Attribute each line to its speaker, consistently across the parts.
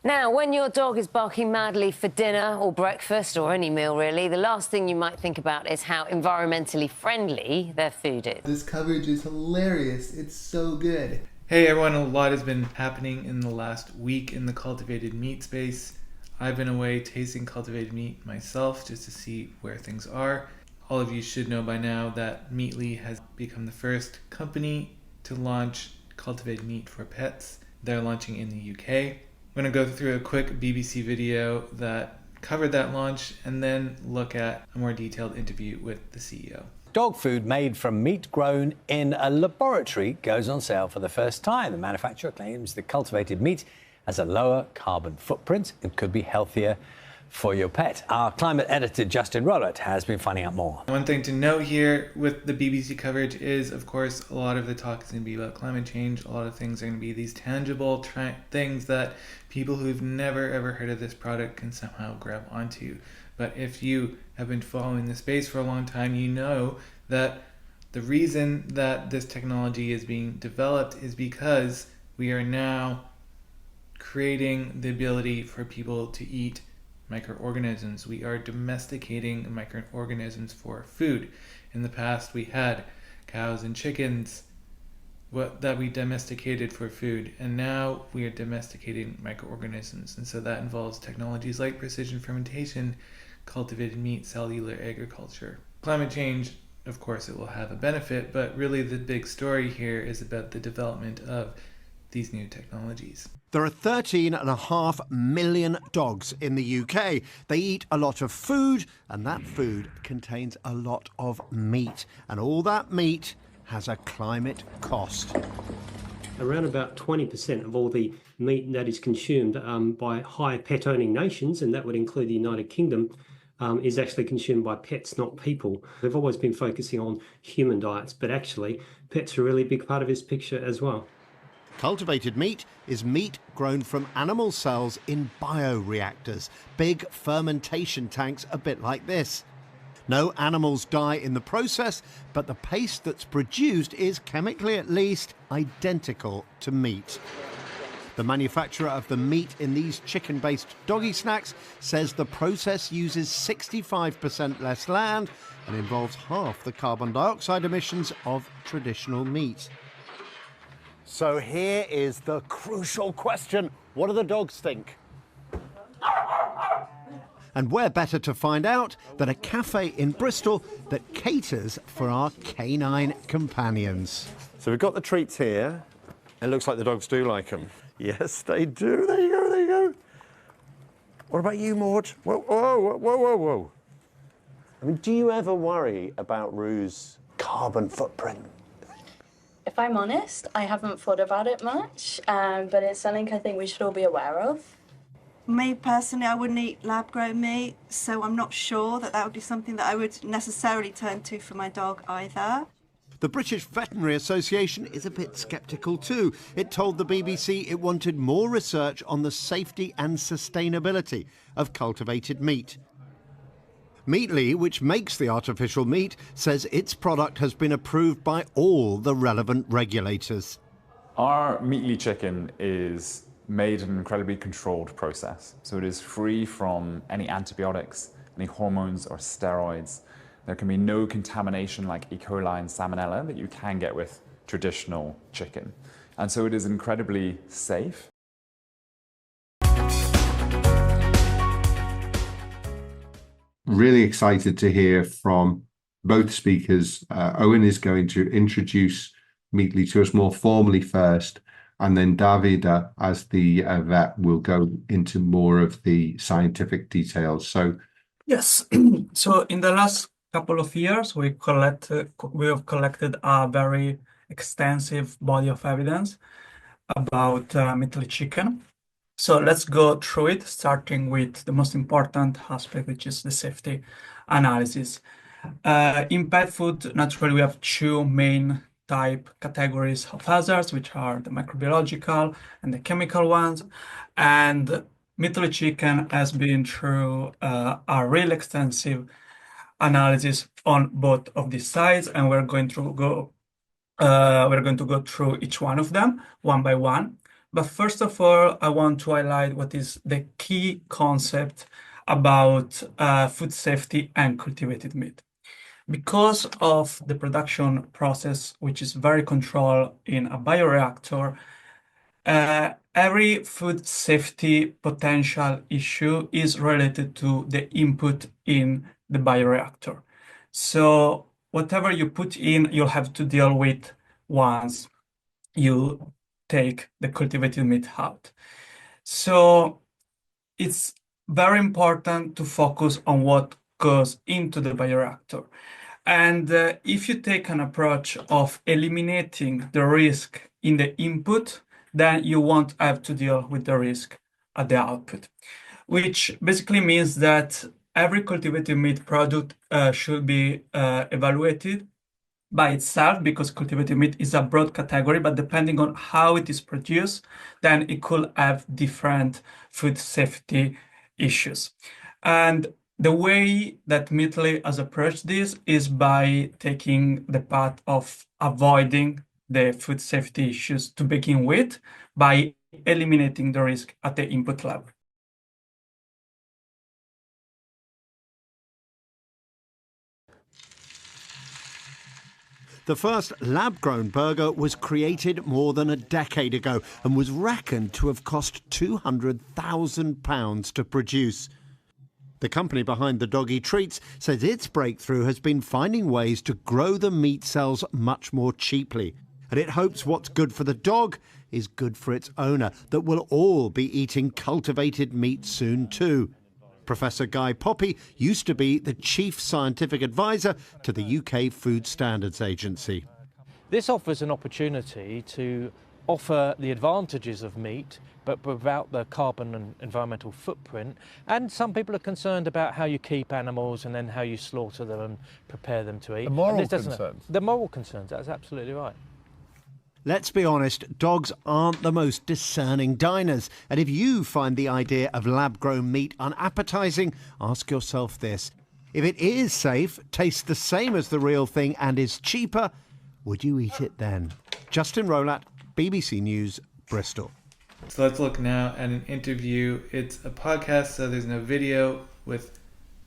Speaker 1: Now, when your dog is barking madly for dinner or breakfast or any meal, really, the last thing you might think about is how environmentally friendly their food is.
Speaker 2: This coverage is hilarious. It's so good.
Speaker 3: Hey everyone, a lot has been happening in the last week in the cultivated meat space. I've been away tasting cultivated meat myself just to see where things are. All of you should know by now that Meatly has become the first company to launch cultivated meat for pets. They're launching in the UK. I'm going to go through a quick BBC video that covered that launch and then look at a more detailed interview with the CEO.
Speaker 4: Dog food made from meat grown in a laboratory goes on sale for the first time. The manufacturer claims the cultivated meat has a lower carbon footprint and could be healthier for your pet. Our climate editor, Justin Rollett, has been finding out more.
Speaker 3: One thing to note here with the BBC coverage is, of course, a lot of the talk is going to be about climate change. A lot of things are going to be these tangible things that people who've never ever heard of this product can somehow grab onto. But if you have been following the space for a long time, you know that the reason that this technology is being developed is because we are now creating the ability for people to eat microorganisms. We are domesticating microorganisms for food. In the past, we had cows and chickens that we domesticated for food, and now we are domesticating microorganisms. And so that involves technologies like precision fermentation, cultivated meat, cellular agriculture. Climate change, of course, it will have a benefit, but really the big story here is about the development of these new technologies.
Speaker 5: There are 13.5 million dogs in the UK. They eat a lot of food, and that food contains a lot of meat. And all that meat has a climate cost.
Speaker 6: Around about 20% of all the meat that is consumed by high pet-owning nations, and that would include the United Kingdom, is actually consumed by pets, not people. They've always been focusing on human diets, but actually pets are a really big part of this picture as well.
Speaker 5: Cultivated meat is meat grown from animal cells in bioreactors, big fermentation tanks a bit like this. No animals die in the process, but the paste that's produced is, chemically at least, identical to meat. The manufacturer of the meat in these chicken-based doggy snacks says the process uses 65% less land and involves half the carbon dioxide emissions of traditional meat. So here is the crucial question. What do the dogs think? And where better to find out than a cafe in Bristol that caters for our canine companions.
Speaker 7: So we've got the treats here. It looks like the dogs do like them. Yes, they do. There you go, there you go. What about you, Maud? Whoa, whoa, whoa, whoa, whoa. I mean, do you ever worry about Rue's carbon footprint?
Speaker 8: If I'm honest, I haven't thought about it much, but it's something I think we should all be aware of.
Speaker 9: Me personally, I wouldn't eat lab-grown meat, so I'm not sure that would be something that I would necessarily turn to for my dog either.
Speaker 5: The British Veterinary Association is a bit sceptical too. It told the BBC it wanted more research on the safety and sustainability of cultivated meat. Meatly, which makes the artificial meat, says its product has been approved by all the relevant regulators.
Speaker 10: Our Meatly chicken is made in an incredibly controlled process. So it is free from any antibiotics, any hormones or steroids. There can be no contamination like E. coli and salmonella that you can get with traditional chicken. And so it is incredibly safe.
Speaker 11: Really excited to hear from both speakers. Owen is going to introduce Meatly to us more formally first, and then Davida, as the vet, will go into more of the scientific details. So,
Speaker 12: yes. So in the last couple of years, we have collected a very extensive body of evidence about Meatly chicken. So let's go through it, starting with the most important aspect, which is the safety analysis. In pet food, naturally, we have two main categories of hazards, which are the microbiological and the chemical ones. And Meatly chicken has been through a real extensive analysis on both of these sides, and we're going to go through each one of them one by one. But first of all, I want to highlight what is the key concept about food safety and cultivated meat. Because of the production process, which is very controlled in a bioreactor, every food safety potential issue is related to the input in the bioreactor. So whatever you put in, you'll have to deal with once you take the cultivated meat out. So it's very important to focus on what goes into the bioreactor. And if you take an approach of eliminating the risk in the input, then you won't have to deal with the risk at the output, which basically means that every cultivated meat product should be evaluated by itself, because cultivated meat is a broad category, but depending on how it is produced, then it could have different food safety issues. And the way that Meatly has approached this is by taking the path of avoiding the food safety issues to begin with, by eliminating the risk at the input level.
Speaker 5: The first lab-grown burger was created more than a decade ago and was reckoned to have cost £200,000 to produce. The company behind the doggy treats says its breakthrough has been finding ways to grow the meat cells much more cheaply. And it hopes what's good for the dog is good for its owner, that we'll all be eating cultivated meat soon too. Professor Guy Poppy used to be the Chief Scientific Advisor to the UK Food Standards Agency.
Speaker 13: This offers an opportunity to offer the advantages of meat, but without the carbon and environmental footprint. And some people are concerned about how you keep animals and then how you slaughter them and prepare them to eat.
Speaker 14: The moral concerns.
Speaker 13: The moral concerns, that's absolutely right.
Speaker 5: Let's be honest, dogs aren't the most discerning diners. And if you find the idea of lab-grown meat unappetizing, ask yourself this. If it is safe, tastes the same as the real thing and is cheaper, would you eat it then? Justin Rolat, BBC News, Bristol.
Speaker 3: So let's look now at an interview. It's a podcast, so there's no video, with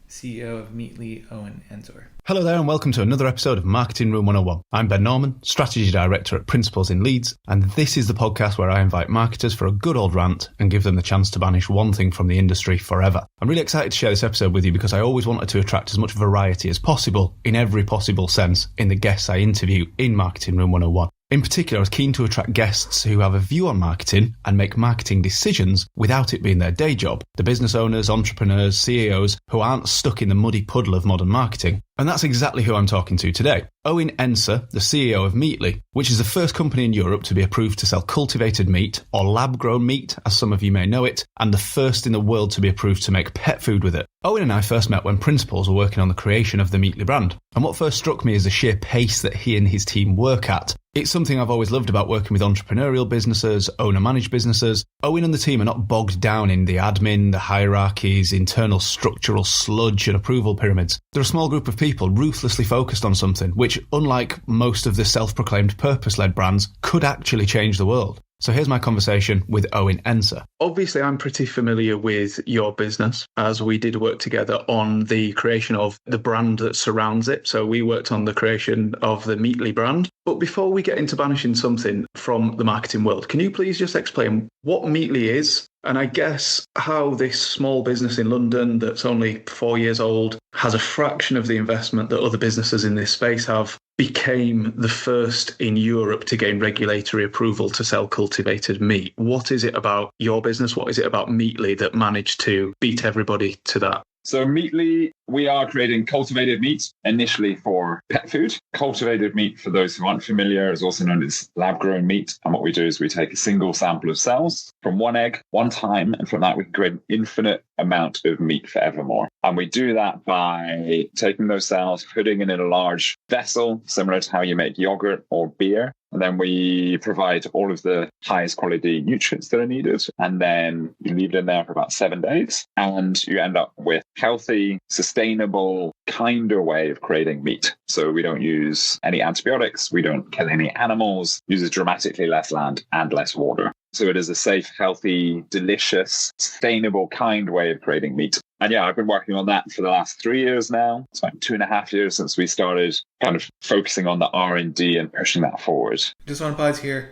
Speaker 3: CEO of Meatly, Owen Ensor.
Speaker 15: Hello there and welcome to another episode of Marketing Room 101. I'm Ben Norman, Strategy Director at Principles in Leeds, and this is the podcast where I invite marketers for a good old rant and give them the chance to banish one thing from the industry forever. I'm really excited to share this episode with you because I always wanted to attract as much variety as possible, in every possible sense, in the guests I interview in Marketing Room 101. In particular, I was keen to attract guests who have a view on marketing and make marketing decisions without it being their day job. The business owners, entrepreneurs, CEOs who aren't stuck in the muddy puddle of modern marketing. And that's exactly who I'm talking to today. Owen Ensor, the CEO of Meatly, which is the first company in Europe to be approved to sell cultivated meat, or lab-grown meat, as some of you may know it, and the first in the world to be approved to make pet food with it. Owen and I first met when Principles were working on the creation of the Meatly brand. And what first struck me is the sheer pace that he and his team work at. It's something I've always loved about working with entrepreneurial businesses, owner-managed businesses. Owen and the team are not bogged down in the admin, the hierarchies, internal structural sludge and approval pyramids. They're a small group of people ruthlessly focused on something which, unlike most of the self-proclaimed purpose-led brands, could actually change the world. So here's my conversation with Owen Ensor. Obviously, I'm pretty familiar with your business, as we did work together on the creation of the brand that surrounds it. So we worked on the creation of the Meatly brand. But before we get into banishing something from the marketing world, can you please just explain what Meatly is? And I guess how this small business in London that's only 4 years old has a fraction of the investment that other businesses in this space have, became the first in Europe to gain regulatory approval to sell cultivated meat. What is it about your business? What is it about Meatly that managed to beat everybody to that?
Speaker 10: So Meatly, we are creating cultivated meat initially for pet food. Cultivated meat, for those who aren't familiar, is also known as lab-grown meat. And what we do is we take a single sample of cells from one egg, one time, and from that we can create an infinite amount of meat forevermore. And we do that by taking those cells, putting it in a large vessel, similar to how you make yogurt or beer. And then we provide all of the highest quality nutrients that are needed. And then you leave it in there for about 7 days. And you end up with healthy, sustainable, kinder way of creating meat. So we don't use any antibiotics. We don't kill any animals. Uses dramatically less land and less water. So it is a safe, healthy, delicious, sustainable, kind way of creating meat. And yeah, I've been working on that for the last 3 years now. It's about 2.5 years since we started kind of focusing on the R&D and pushing that forward.
Speaker 3: Just want to pause here.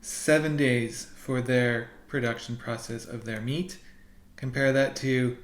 Speaker 3: 7 days for their production process of their meat. Compare that to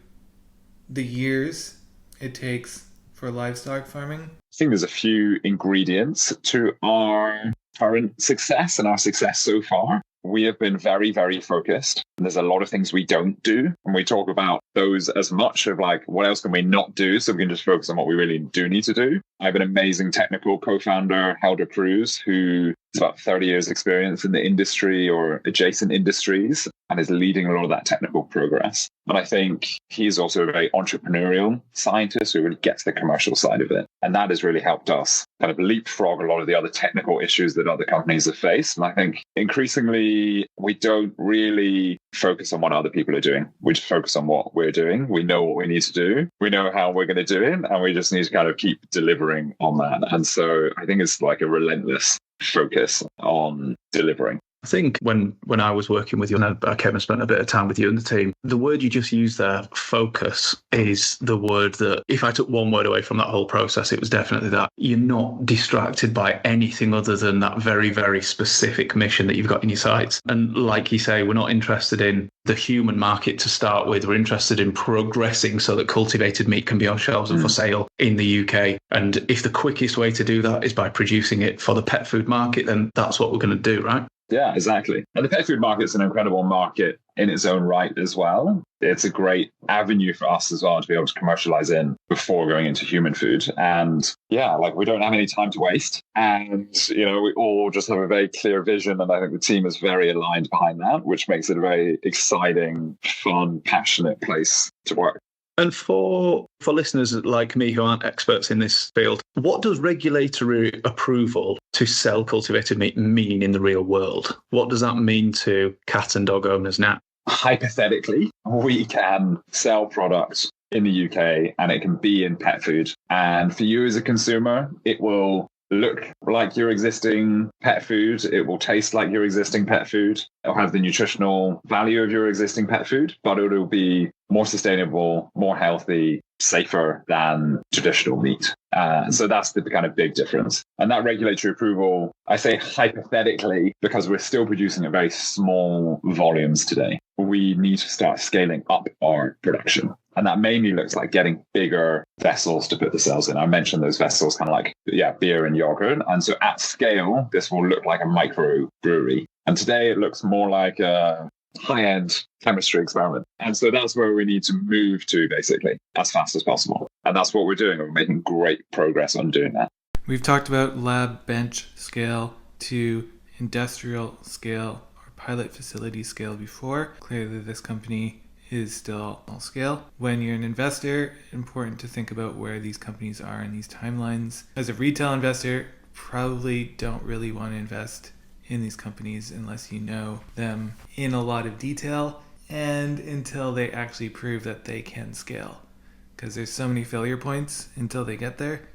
Speaker 3: the years it takes for livestock farming.
Speaker 10: I think there's a few ingredients to our current success and our success so far. We have been very, very focused. There's a lot of things we don't do. And we talk about those as much of like, what else can we not do? So we can just focus on what we really do need to do. I have an amazing technical co-founder, Helder Cruz, who has about 30 years experience in the industry or adjacent industries and is leading a lot of that technical progress. And I think he's also a very entrepreneurial scientist who really gets the commercial side of it. And that has really helped us kind of leapfrog a lot of the other technical issues that other companies have faced. And I think increasingly we don't really focus on what other people are doing. We just focus on what we're doing. We know what we need to do. We know how we're going to do it. And we just need to kind of keep delivering on that. And so I think it's like a relentless focus on delivering.
Speaker 15: I think when I was working with you and I came and spent a bit of time with you and the team, the word you just used there, focus, is the word that if I took one word away from that whole process, it was definitely that. You're not distracted by anything other than that very, very specific mission that you've got in your sights. And like you say, we're not interested in the human market to start with. We're interested in progressing so that cultivated meat can be on shelves and for sale in the UK. And if the quickest way to do that is by producing it for the pet food market, then that's what we're going to do, right?
Speaker 10: Yeah, exactly. And the pet food market is an incredible market in its own right as well. It's a great avenue for us as well to be able to commercialize in before going into human food. And yeah, like we don't have any time to waste. And, you know, we all just have a very clear vision. And I think the team is very aligned behind that, which makes it a very exciting, fun, passionate place to work.
Speaker 15: And for listeners like me who aren't experts in this field, what does regulatory approval to sell cultivated meat mean in the real world? What does that mean to cat and dog owners now?
Speaker 10: Hypothetically, we can sell products in the UK and it can be in pet food. And for you as a consumer, it will look like your existing pet food. It will taste like your existing pet food. It'll have the nutritional value of your existing pet food, but it'll be more sustainable, more healthy, safer than traditional meat. So that's the kind of big difference. And that regulatory approval, I say hypothetically, because we're still producing at very small volumes today. We need to start scaling up our production. And that mainly looks like getting bigger vessels to put the cells in. I mentioned those vessels kind of like, beer and yogurt. And so at scale, this will look like a micro brewery. And today it looks more like a high-end chemistry experiment. And so that's where we need to move to, basically, as fast as possible. And that's what we're doing. We're making great progress on doing that.
Speaker 3: We've talked about lab bench scale to industrial scale or pilot facility scale before. Clearly, this company is still small scale. When you're an investor, important to think about where these companies are in these timelines. As a retail investor, probably don't really want to invest in these companies unless you know them in a lot of detail and until they actually prove that they can scale, because there's so many failure points until they get there.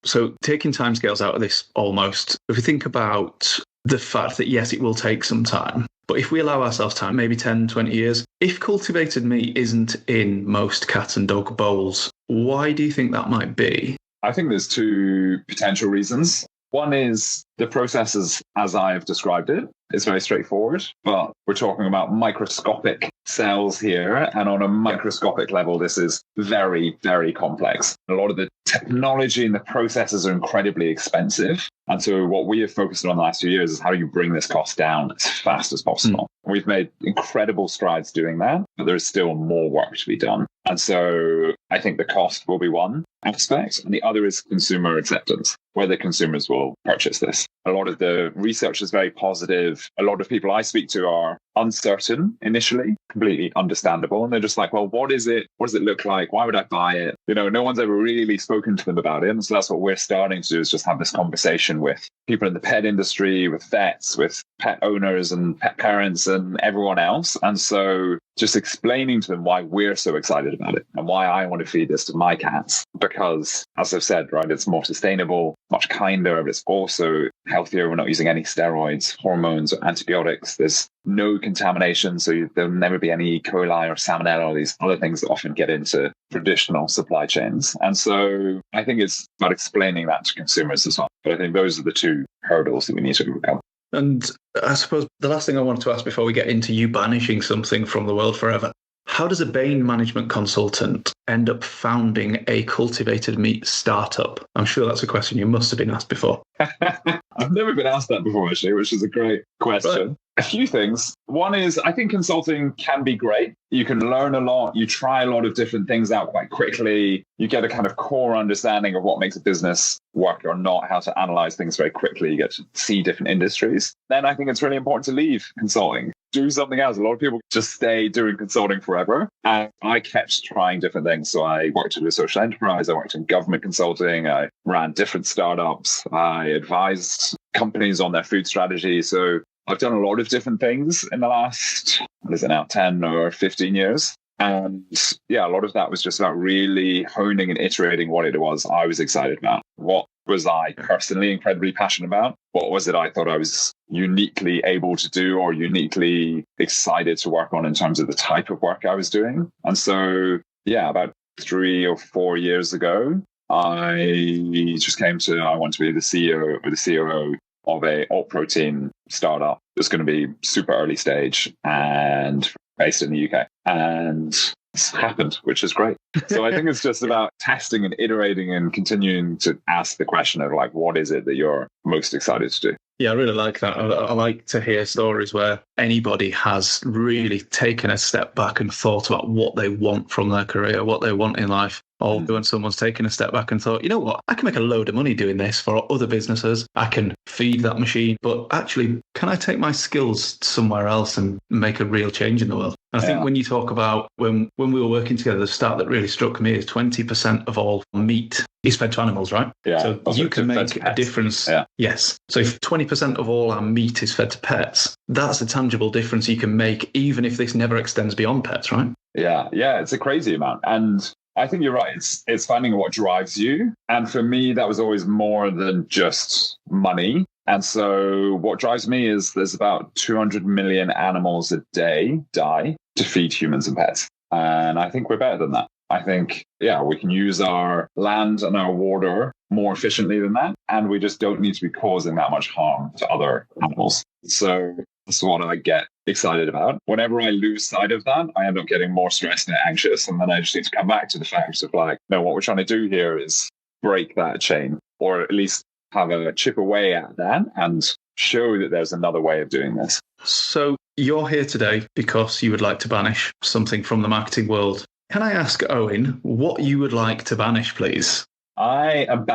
Speaker 15: So taking timescales out of this almost, if we think about the fact that yes, it will take some time, but if we allow ourselves time, maybe 10, 20 years, if cultivated meat isn't in most cat and dog bowls, why do you think that might be?
Speaker 10: I think there's two potential reasons. One is the processes as I've described it. It's very straightforward, but we're talking about microscopic cells here. And on a microscopic level, this is very, very complex. A lot of the technology and the processes are incredibly expensive. And so what we have focused on the last few years is how do you bring this cost down as fast as possible? We've made incredible strides doing that, but there is still more work to be done. And so I think the cost will be one aspect, and the other is consumer acceptance, whether consumers will purchase this. A lot of the research is very positive. A lot of people I speak to are uncertain initially, completely understandable. And they're just like, well, what is it? What does it look like? Why would I buy it? You know, no one's ever really spoken to them about it. And so that's what we're starting to do, is just have this conversation with people in the pet industry, with vets, with pet owners and pet parents and everyone else. And so just explaining to them why we're so excited about it and why I want to feed this to my cats. Because, as I've said, right, it's more sustainable, much kinder, but it's also healthier. We're not using any steroids, hormones, or antibiotics. There's no contamination, so there'll never be any E. coli or salmonella or these other things that often get into traditional supply chains. And so I think it's about explaining that to consumers as well. But I think those are the two hurdles that we need to overcome.
Speaker 15: And I suppose the last thing I wanted to ask before we get into you banishing something from the world forever, how does a Bain management consultant end up founding a cultivated meat startup? I'm sure that's a question you must have been asked before.
Speaker 10: I've never been asked that before, actually, which is a great question. Right. A few things. One is, I think consulting can be great. You can learn a lot. You try a lot of different things out quite quickly. You get a kind of core understanding of what makes a business work or not, how to analyze things very quickly. You get to see different industries. Then I think it's really important to leave consulting. Do something else. A lot of people just stay doing consulting forever. And I kept trying different things. So I worked at a social enterprise. I worked in government consulting. I ran different startups. I advised companies on their food strategy. So I've done a lot of different things in the last, 10 or 15 years. And yeah, a lot of that was just about really honing and iterating what it was I was excited about. What was I personally incredibly passionate about? What was it I thought I was uniquely able to do or uniquely excited to work on in terms of the type of work I was doing? And so, yeah, about 3 or 4 years ago, I just came to, I want to be the CEO or the COO of a alt protein startup that's going to be super early stage and based in the UK. And it's happened, which is great. So I think it's just about testing and iterating and continuing to ask the question of like, what is it that you're most excited to do?
Speaker 15: Yeah, I really like that. I like to hear stories where anybody has really taken a step back and thought about what they want from their career, what they want in life. Or when someone's taken a step back and thought, you know what, I can make a load of money doing this for other businesses. I can feed that machine, but actually, can I take my skills somewhere else and make a real change in the world? And I think when you talk about when we were working together, the stat that really struck me is 20% of all meat is fed to animals, right?
Speaker 10: Yeah.
Speaker 15: So you can make a difference.
Speaker 10: Yeah.
Speaker 15: Yes. So if 20% of all our meat is fed to pets, that's a tangible difference you can make, even if this never extends beyond pets, right?
Speaker 10: Yeah. Yeah. It's a crazy amount. And I think you're right. It's finding what drives you. And for me, that was always more than just money. And so what drives me is there's about 200 million animals a day die to feed humans and pets. And I think we're better than that. I think, we can use our land and our water more efficiently than that. And we just don't need to be causing that much harm to other animals. So that's what I get excited about. Whenever I lose sight of that, I end up getting more stressed and anxious. And then I just need to come back to the fact of like, no, what we're trying to do here is break that chain, or at least have a chip away at that and show that there's another way of doing this.
Speaker 15: So you're here today because you would like to banish something from the marketing world. Can I ask, Owen, what you would like to banish, please?
Speaker 10: I am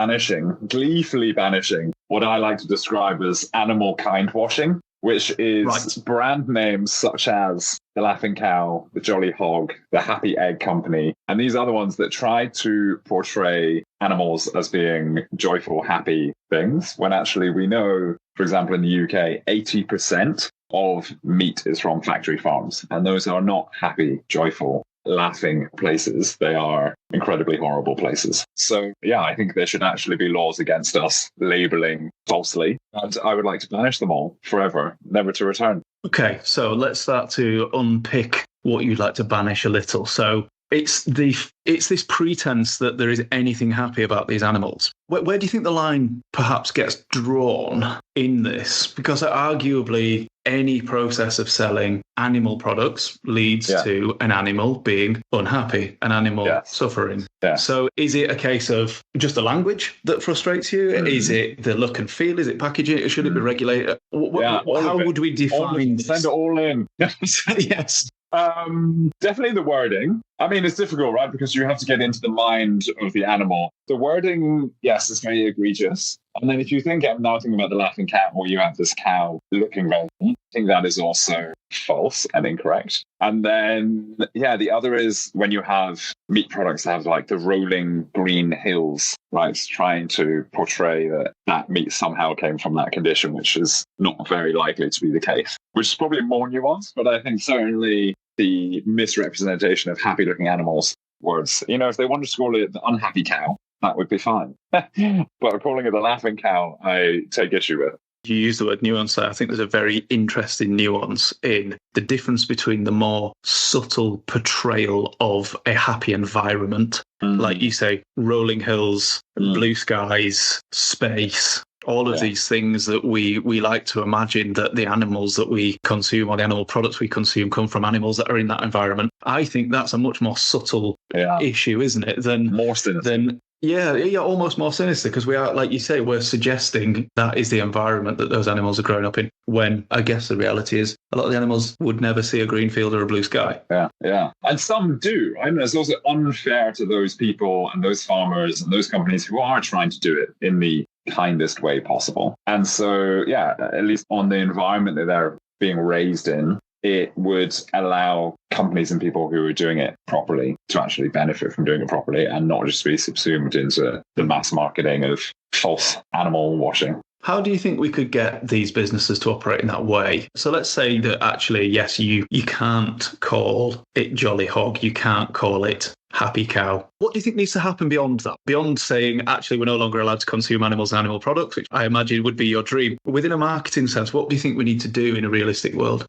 Speaker 10: gleefully banishing what I like to describe as animal kind washing, which is brand names such as the Laughing Cow, the Jolly Hog, the Happy Egg Company, and these other ones that try to portray animals as being joyful, happy things, when actually we know, for example, in the UK, 80% of meat is from factory farms, and those are not happy, joyful, laughing places. They are incredibly horrible places. So I think there should actually be laws against us labeling falsely, and I would like to banish them all forever, never to return.
Speaker 15: Okay, so let's start to unpick what you'd like to banish a little. So it's this pretense that there is anything happy about these animals. Where do you think the line perhaps gets drawn in this? Because arguably any process of selling animal products leads to an animal being unhappy, an animal suffering.
Speaker 10: Yeah.
Speaker 15: So is it a case of just the language that frustrates you? Is it the look and feel? Is it packaging? Should it be regulated? How would we define this?
Speaker 10: Send it all in.
Speaker 15: Yes.
Speaker 10: Definitely the wording. I mean, it's difficult, right? Because you have to get into the mind of the animal. The wording, yes, is very egregious. And then if you think, I'm now thinking about the Laughing Cat, where you have this cow looking red, I think that is also false and incorrect. And then, the other is when you have meat products that have like the rolling green hills, right? It's trying to portray that meat somehow came from that condition, which is not very likely to be the case, which is probably more nuanced. But I think certainly the misrepresentation of happy-looking animals words. You know, if they wanted to call it the unhappy cow, that would be fine. But calling it the laughing cow, I take issue with.
Speaker 15: You use the word nuance there. I think there's a very interesting nuance in the difference between the more subtle portrayal of a happy environment, like you say, rolling hills, blue skies, space, all of these things that we like to imagine that the animals that we consume or the animal products we consume come from animals that are in that environment. I think that's a much more subtle issue, isn't it?
Speaker 10: More sinister.
Speaker 15: Yeah, almost more sinister, because we are, like you say, we're suggesting that is the environment that those animals are growing up in, when I guess the reality is a lot of the animals would never see a green field or a blue sky.
Speaker 10: Yeah. And some do, right? And it's also unfair to those people and those farmers and those companies who are trying to do it in the kindest way possible. And so, at least on the environment that they're being raised in, it would allow companies and people who are doing it properly to actually benefit from doing it properly and not just be subsumed into the mass marketing of false animal washing.
Speaker 15: How do you think we could get these businesses to operate in that way? So let's say that actually, yes, you can't call it Jolly Hog, you can't call it Happy Cow. What do you think needs to happen beyond that? Beyond saying, actually, we're no longer allowed to consume animals and animal products, which I imagine would be your dream. Within a marketing sense, what do you think we need to do in a realistic world?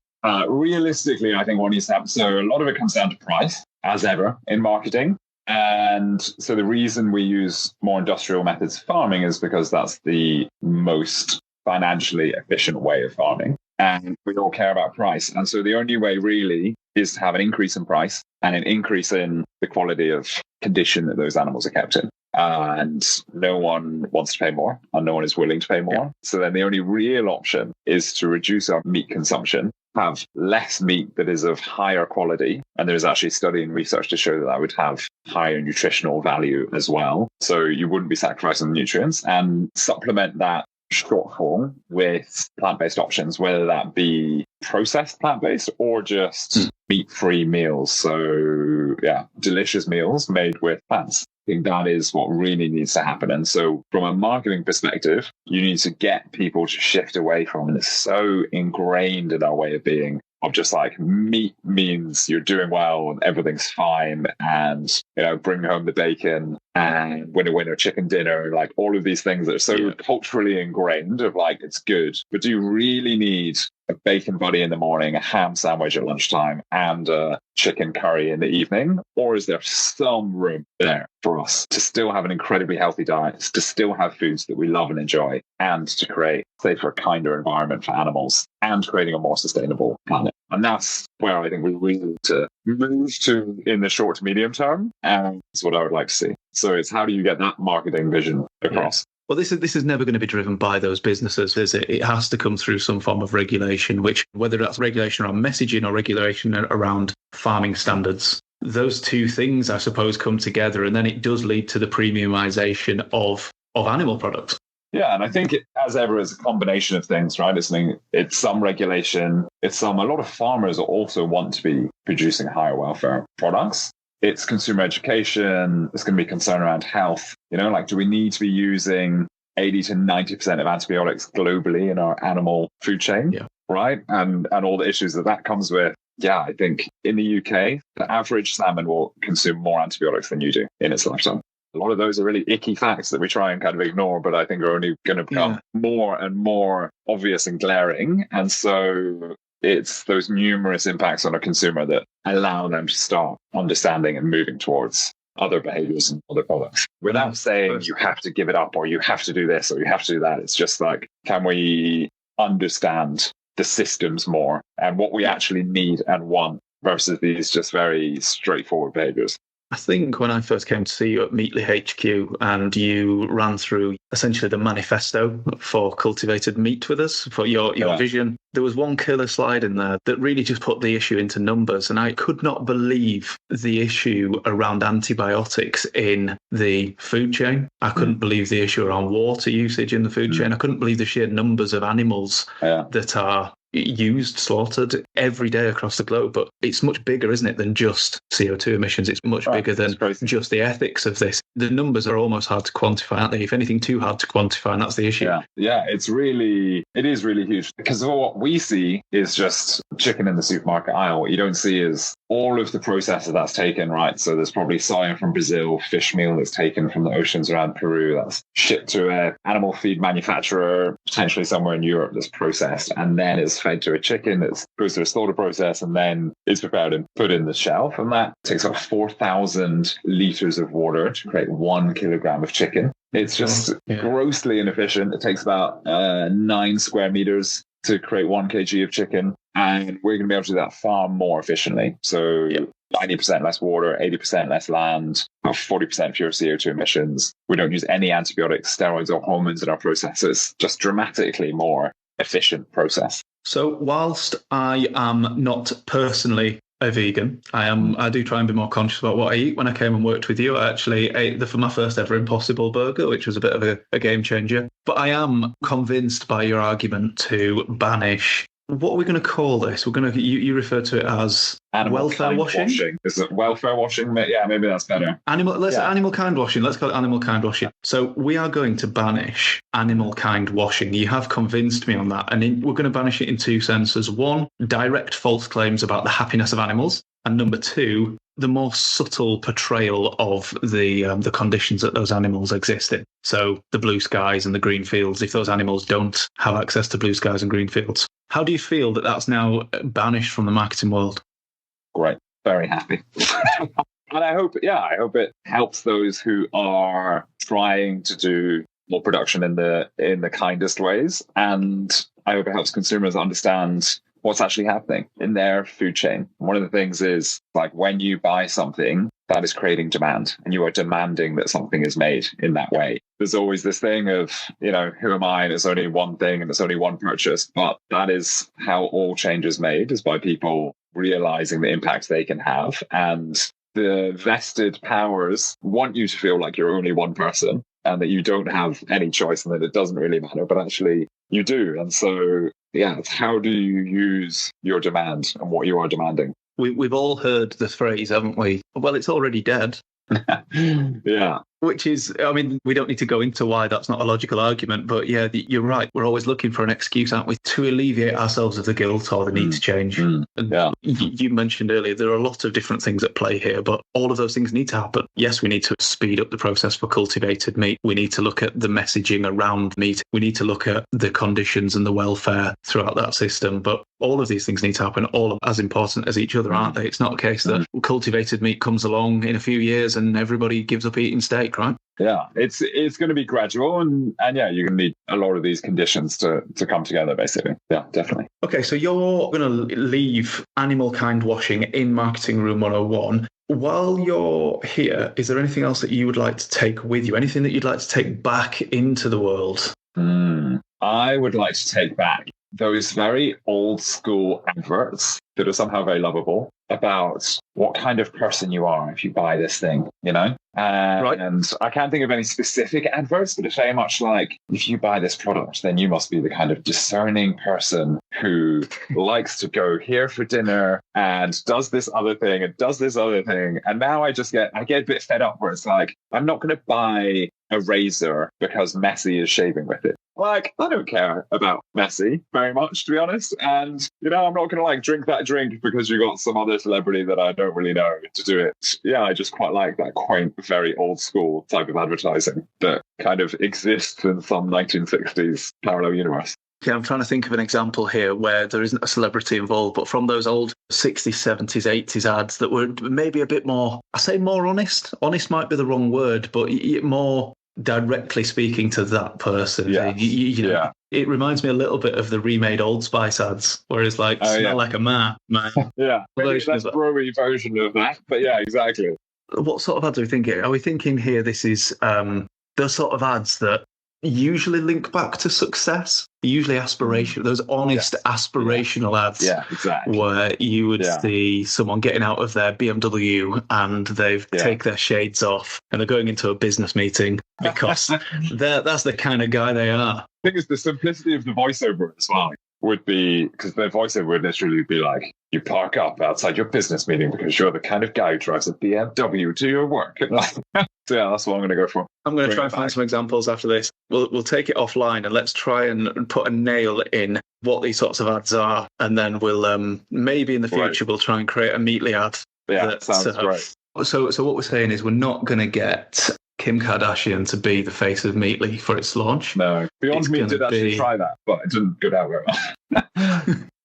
Speaker 10: Realistically, I think what needs to happen, so a lot of it comes down to price, as ever, in marketing. And so the reason we use more industrial methods of farming is because that's the most financially efficient way of farming. And we all care about price. And so the only way really is to have an increase in price and an increase in the quality of condition that those animals are kept in. And no one wants to pay more, and no one is willing to pay more. So then the only real option is to reduce our meat consumption, have less meat that is of higher quality. And there's actually study and research to show that that would have higher nutritional value as well. So you wouldn't be sacrificing the nutrients, and supplement that shortfall with plant-based options, whether that be processed plant-based or just meat-free meals. So delicious meals made with plants. I think that is what really needs to happen. And so from a marketing perspective, you need to get people to shift away from, and it's so ingrained in our way of being, of just like meat means you're doing well and everything's fine, and bring home the bacon and winner chicken dinner, like all of these things that are so culturally ingrained of like it's good. But do you really need a bacon buddy in the morning, a ham sandwich at lunchtime, and a chicken curry in the evening? Or is there some room there for us to still have an incredibly healthy diet, to still have foods that we love and enjoy, and to create a safer, kinder environment for animals, and creating a more sustainable planet? And that's where I think we really need to move to in the short to medium term, and that's what I would like to see. So it's how do you get that marketing vision across?
Speaker 15: Well, this is never going to be driven by those businesses, is it? It has to come through some form of regulation, which, whether that's regulation around messaging or regulation around farming standards, those two things, I suppose, come together, and then it does lead to the premiumization of animal products.
Speaker 10: Yeah, and I think as ever, is a combination of things, right? It's some regulation, a lot of farmers also want to be producing higher welfare products. It's consumer education. There's going to be concern around health. Do we need to be using 80 to 90% of antibiotics globally in our animal food chain? Yeah. Right? And all the issues that comes with. Yeah, I think in the UK, the average salmon will consume more antibiotics than you do in its lifetime. A lot of those are really icky facts that we try and kind of ignore, but I think are only going to become more and more obvious and glaring. And so it's those numerous impacts on a consumer that allow them to start understanding and moving towards other behaviors and other products without saying you have to give it up or you have to do this or you have to do that. It's just like, can we understand the systems more and what we actually need and want versus these just very straightforward behaviors?
Speaker 15: I think when I first came to see you at Meatly HQ and you ran through essentially the manifesto for cultivated meat with us, for your vision, there was one killer slide in there that really just put the issue into numbers. And I could not believe the issue around antibiotics in the food chain. I couldn't believe the issue around water usage in the food chain. I couldn't believe the sheer numbers of animals that are used, slaughtered every day across the globe. But it's much bigger, isn't it, than just CO2 emissions? It's much bigger than just the ethics of this. The numbers are almost hard to quantify, aren't they? If anything, too hard to quantify, and that's the issue.
Speaker 10: Yeah, it is really huge, because what we see is just chicken in the supermarket aisle. What you don't see is all of the processes that's taken, right? So there's probably soya from Brazil, fish meal that's taken from the oceans around Peru, that's shipped to an animal feed manufacturer, potentially somewhere in Europe, that's processed, and then it's fed to a chicken that's goes through a slaughter process, and then it's prepared and put in the shelf. And that takes about 4,000 litres of water to create 1 kilogram of chicken. It's just grossly inefficient. It takes about 9 square meters to create 1 kg of chicken. And we're going to be able to do that far more efficiently. So 90% less water, 80% less land, about 40% fewer CO2 emissions. We don't use any antibiotics, steroids, or hormones in our processes. Just dramatically more efficient process.
Speaker 15: So whilst I am not personally a vegan, I do try and be more conscious about what I eat. When I came and worked with you, I actually ate for my first ever Impossible burger, which was a bit of a game changer. But I am convinced by your argument to banish, what are we going to call this? We're going to, you refer to it as welfare washing.
Speaker 10: Is it welfare washing? Yeah, maybe that's better.
Speaker 15: Animal kind washing. Let's call it animal kind washing. So we are going to banish animal kind washing. You have convinced me on that. And we're going to banish it in 2 senses. 1, direct false claims about the happiness of animals. And number 2, the more subtle portrayal of the conditions that those animals exist in. So the blue skies and the green fields, if those animals don't have access to blue skies and green fields. How do you feel that that's now banished from the marketing world?
Speaker 10: Great. Very happy. And I hope it helps those who are trying to do more production in the kindest ways. And I hope it helps consumers understand what's actually happening in their food chain. One of the things is, like, when you buy something, that is creating demand, and you are demanding that something is made in that way. There's always this thing of, who am I? And it's only one thing and it's only one purchase. But that is how all change is made, is by people realizing the impact they can have. And the vested powers want you to feel like you're only one person and that you don't have any choice and that it doesn't really matter, but actually you do. And so, it's how do you use your demand and what you are demanding?
Speaker 15: We've all heard the phrase, haven't we? Well, it's already dead.
Speaker 10: Yeah.
Speaker 15: Which is, we don't need to go into why that's not a logical argument, but you're right. We're always looking for an excuse, aren't we, to alleviate ourselves of the guilt or the need to change. And you mentioned earlier, there are a lot of different things at play here, but all of those things need to happen. Yes, we need to speed up the process for cultivated meat. We need to look at the messaging around meat. We need to look at the conditions and the welfare throughout that system. But all of these things need to happen, all as important as each other, aren't they? It's not a case that cultivated meat comes along in a few years and everybody gives up eating steak, right?
Speaker 10: Yeah, it's going to be gradual, and you're going to need a lot of these conditions to come together, basically. Yeah, definitely.
Speaker 15: Okay, so you're going to leave animal kind washing in Marketing Room 101. While you're here, is there anything else that you would like to take with you? Anything that you'd like to take back into the world?
Speaker 10: I would like to take back those very old school adverts that are somehow very lovable about what kind of person you are if you buy this thing, Right. And I can't think of any specific adverts, but it's very much like, if you buy this product, then you must be the kind of discerning person who likes to go here for dinner and does this other thing and does this other thing. And now I get a bit fed up where it's like, I'm not going to buy a razor because Messi is shaving with it. Like, I don't care about Messi very much, to be honest. And, I'm not going to drink that drink because you got some other celebrity that I don't really know to do it. Yeah, I just quite like that quaint, very old school type of advertising that kind of exists in some 1960s parallel universe.
Speaker 15: Okay, I'm trying to think of an example here where there isn't a celebrity involved, but from those old 60s, 70s, 80s ads that were maybe a bit more, I say more honest. Honest might be the wrong word, but more directly speaking to that person. Yeah. It reminds me a little bit of the remade Old Spice ads, where it's like, smell like a man.
Speaker 10: Yeah, maybe that's a brewery version of that, but yeah, exactly.
Speaker 15: What sort of ads are we thinking? Are we thinking here this is those sort of ads that usually link back to success, usually aspirational, those honest aspirational ads.
Speaker 10: Yeah, exactly.
Speaker 15: Where you would see someone getting out of their BMW and they've take their shades off and they're going into a business meeting because that's the kind of guy they are.
Speaker 10: I think it's the simplicity of the voiceover as well. would be, because the voiceover would literally be like, you park up outside your business meeting because you're the kind of guy who drives a BMW to your work. So yeah, that's what I'm going to go for.
Speaker 14: I'm going to try and find some examples after this. We'll take it offline and let's try and put a nail in what these sorts of ads are, and then we'll maybe in the future we'll try and create a Meatly ad.
Speaker 10: Yeah, that sounds great.
Speaker 14: So what we're saying is we're not going to get Kim Kardashian to be the face of Meatly for its launch.
Speaker 10: No, Beyond Meat did actually try that, but it didn't go that well.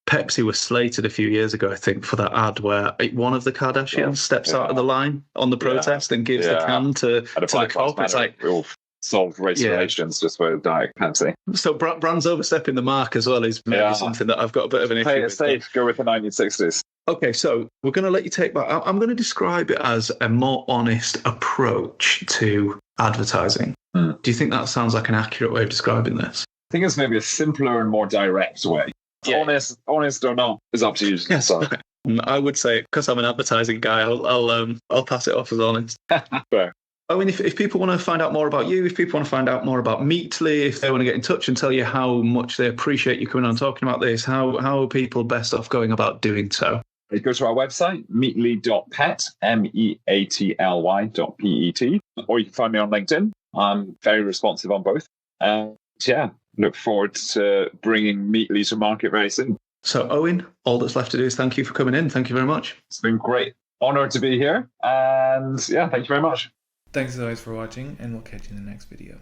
Speaker 14: Pepsi was slated a few years ago, I think, for that ad where one of the Kardashians steps out of the line on the protest and gives the can to the cop. It's like,
Speaker 10: we'll solve race relations just with Diet Pepsi.
Speaker 14: So brands overstepping the mark as well is maybe something that I've got a bit of an issue with.
Speaker 10: Play it safe, go with the 1960s.
Speaker 14: Okay, so we're going to let you take back. I'm going to describe it as a more honest approach to advertising. Do you think that sounds like an accurate way of describing this?
Speaker 10: I think it's maybe a simpler and more direct way. Honest or not is up to you.
Speaker 14: Yes, okay. I would say, because I'm an advertising guy, I'll pass it off as honest.
Speaker 10: Fair.
Speaker 14: I mean, if people want to find out more about you, if people want to find out more about Meatly, if they want to get in touch and tell you how much they appreciate you coming on talking about this, how are people best off going about doing so?
Speaker 10: You go to our website, meatly.pet, meatly.pet, or you can find me on LinkedIn. I'm very responsive on both. Look forward to bringing Meatly to market very soon.
Speaker 14: So, Owen, all that's left to do is thank you for coming in. Thank you very much.
Speaker 10: It's been great. Honor to be here. And thank you very much.
Speaker 3: Thanks as always for watching, and we'll catch you in the next video.